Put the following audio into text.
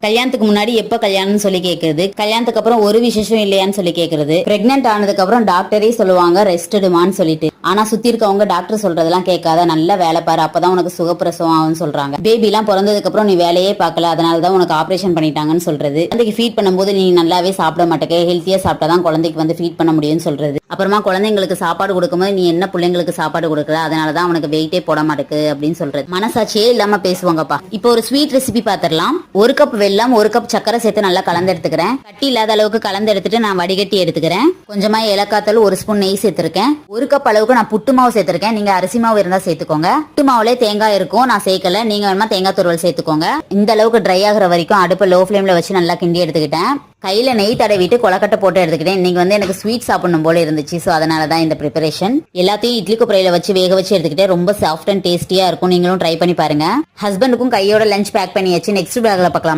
கல்யாணத்துக்கு முன்னாடி எப்ப கல்யாணம்னு சொல்லி கேக்குறது, கல்யாணத்துக்கு அப்புறம் ஒரு விசேஷம் இல்லையான்னு சொல்லி கேக்குறது, பிரெக்னென்ட் ஆனதுக்கு அப்புறம் டாக்டரே சொல்லுவாங்க ரெஸ்ட் எடுமான்னு சொல்லிட்டு. ஆனா சுத்தி இருக்கவங்க டாக்டர் சொல்றதெல்லாம் கேட்காத, நல்ல வேலை பாரு, அப்பதான் உனக்கு சுகப்பிரசவம் ஆகும்னு சொல்றாங்க. பேபி எல்லாம் பிறந்ததுக்கு அப்புறம் நீ வேலையே பார்க்கல, அதனாலதான் உனக்கு ஆபரேஷன் பண்ணிட்டாங்கன்னு சொல்றது. குழந்தைக்கு ஃபீட் பண்ணும்போது நீ நல்லாவே சாப்பிட மாட்டேங்க, ஹெல்த்தியா சாப்பிட்டாதான் குழந்தைக்கு வந்து ஃபீட் பண்ண முடியும்னு சொல்றது. அப்புறமா குழந்தைங்களுக்கு சாப்பாடு கொடுக்கும்போது நீ என்ன பிள்ளைங்களுக்கு சாப்பாடு கொடுக்கல, அதனாலதான் உனக்கு வெயிட்டே போட மாட்டேக்கு அப்படின்னு சொல்றது. மனசாட்சியே இல்லாம பேசுவாங்கப்பா. இப்போ ஒரு ஸ்வீட் ரெசிபி பாத்திரலாம். 1 கப் வெல்லம், 1 கப் சக்கரை சேர்த்து நல்லா கலந்து எடுத்துக்கிறேன். கட்டி இல்லாத அளவுக்கு கலந்து எடுத்துட்டு நான் வடிகட்டி எடுத்துக்கிறேன். கொஞ்சமா ஏலக்காத்தல், 1 ஸ்பூன் நெய் சேர்த்திருக்கேன். 1 கப் அளவுக்கு நான் புட்டு மாவு சேர்த்திருக்கேன். நீங்க அரிசி மாவு இருந்தா சேர்த்துக்கோங்க. புட்டு மாவுல தேங்காய் இருக்கும், நான் சேர்க்கல. நீங்க வேணுமா தேங்காய் துருவல் சேர்த்துக்கோங்க. இந்த அளவுக்கு ட்ரை ஆகுற வரைக்கும் அடுப்பை லோ ஃபிளேம்ல வச்சு நல்லா கிண்டி எடுத்துக்கிட்டேன். கையில நெய் தடவிட்டு கொலக்கட்டை போட்டு எடுத்துக்கிட்டேன். இன்னைக்கு வந்து எனக்கு ஸ்வீட் சாப்பிடணும் போல இருந்துச்சு, ஸோ அதனாலதான் இந்த ப்ரிப்பரேஷன். எல்லாத்தையும் இட்லி குப்பரையில வச்சு வேக வச்சு எடுத்துக்கிட்டேன். ரொம்ப சாஃப்ட் அண்ட் டேஸ்டியா இருக்கும். நீங்களும் ட்ரை பண்ணி பாருங்க. ஹஸ்பண்டுக்கும் கையோட லஞ்ச் பேக் பண்ணியாச்சு. நெக்ஸ்ட் பேக்ல பார்க்கலாம்.